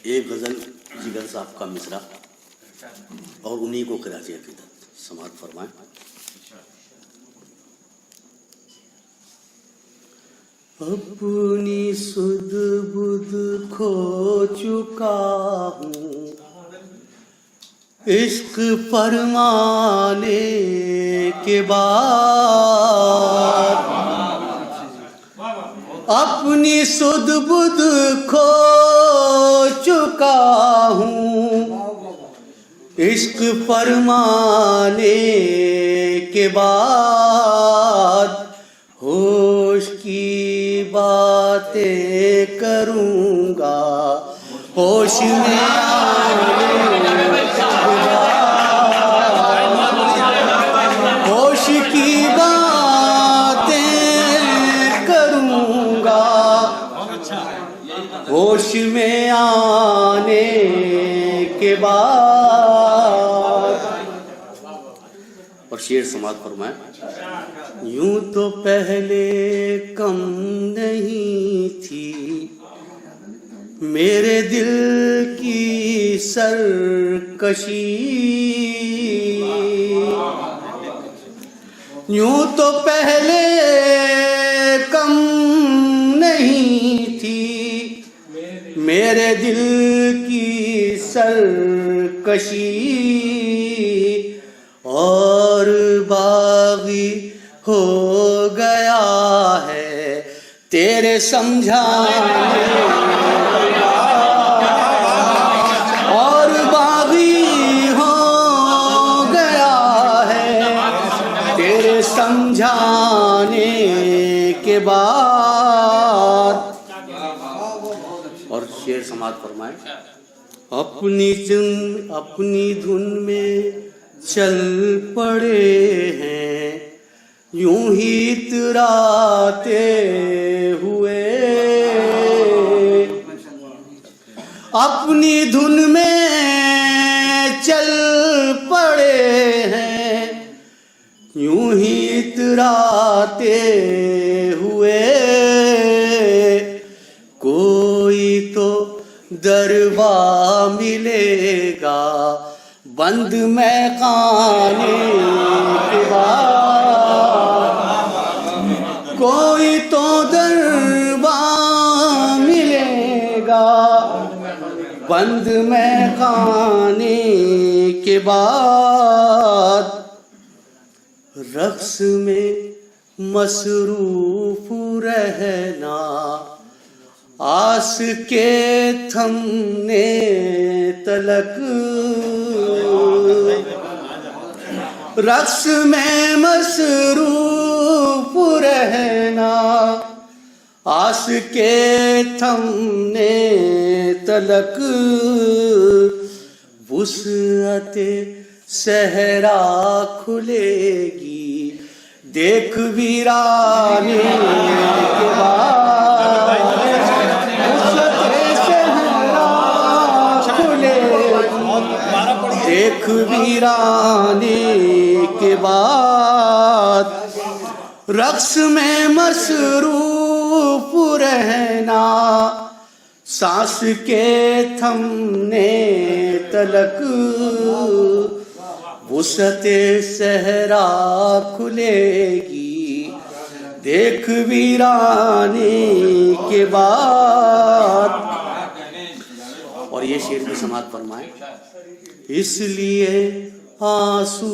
एक गज़ल जिगर साहब का मिसरा और उन्हीं को कराची अकीदत समाअत फरमाएं। अपनी सुध बुध खो चुका हूँ, इश्क फरमाने के बाद अपनी सुध बुध खो चुका हूँ, इश्क फरमाने के बाद होश की बातें करूँगा, होश में होश की बातें करूँगा, होश में आने के बाद। और शेर समाअत फरमाए। यूं तो पहले कम नहीं थी मेरे दिल की सरकशी, यूं तो पहले कम नहीं थी मेरे दिल की सरकशी, और बागी हो गया है तेरे समझाने, और बागी हो गया है तेरे समझाने के बाद। और शेर समाअत फरमाए। अपनी धुन में चल पड़े हैं यूं ही इतराते हुए, अपनी धुन में चल पड़े हैं यूं ही इतराते हुए, कोई तो दरबार मिलेगा बंद महखाने के बाद, कोई तो दरबार मिलेगा बंद महखाने के बाद। रक्स में मसरूफ रहना आस के थमने तलक, रक्स में मसरूफ रहना आस के थमने तलक, वुसअते सहरा खुलेगी देख वीराने के बाद, वुसअते सहरा खुलेगी देख वीराने के बाद। रक्स में मसरूफ रहना सांस के थमने तलक, वुसअते सहरा खुलेगी देख वीराने के बाद। और ये शेर की समाअत फरमाए। इसलिए आंसू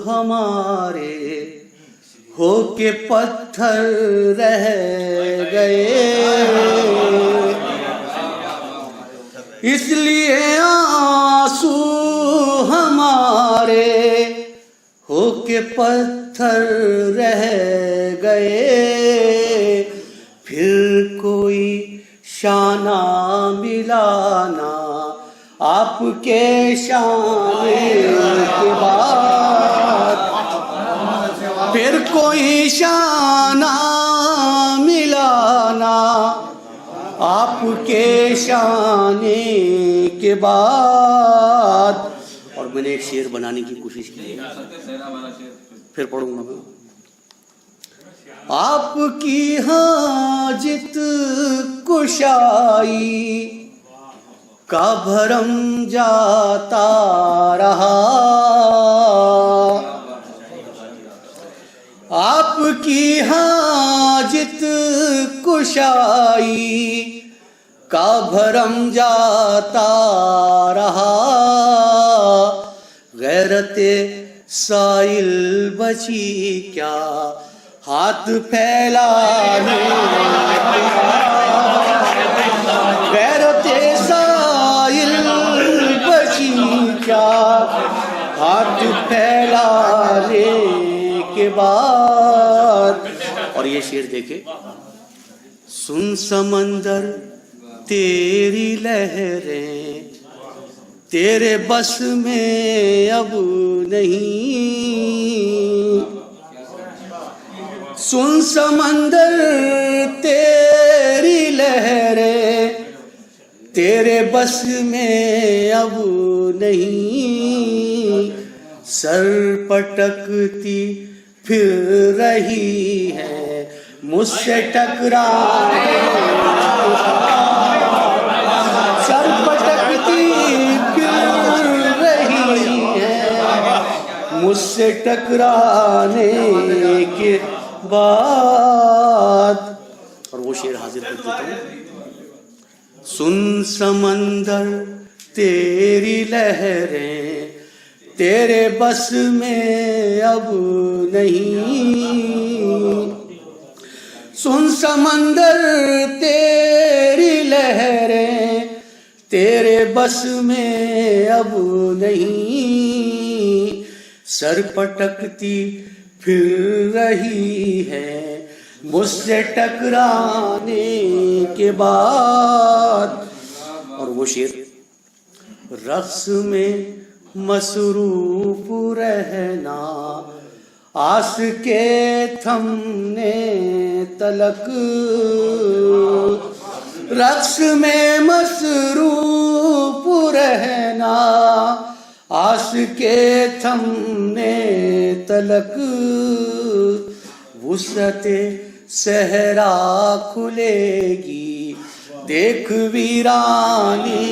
हमारे होके पत्थर रह गए, इसलिए आंसू हमारे होके पत्थर रह गए, फिर कोई शाना मिलाना आपके शाने के बाद, फिर कोई शाना मिलाना आपके शाने के बाद। और मैंने एक शेर बनाने की कोशिश की है, फिर पढ़ूंगा मैं। आपकी हाजित कुशाई का भरम जाता रहा, आपकी हाजित कुशाई का भरम जाता रहा। गैरते साइल बची क्या हाथ फैलाने, गैरते साइल बची क्या हाथ फैलाने के बाद। और ये शेर देखे, सुन समंदर तेरी लहरें तेरे बस में अब नहीं, सुन समंदर तेरी लहरें तेरे बस में अब नहीं। सर पटकती फिर रही है मुझसे टकराने, सर पटकती फिर रही है मुझसे टकराने के बाद। और वो शेर हाजिर कर देता हूँ। सुन समंदर तेरी लहरें तेरे बस में अब नहीं, सुन समंदर तेरी लहरें तेरे बस में अब नहीं। सर पटकती फिर रही है मुझसे टकराने के बाद। और वो शेर, रक्स में मसरूफ रहना आस के थमने तलक, रक्स में मसरूफ रहना आस के थमने तलक। वुसअते सहरा खुलेगी देख वीरानी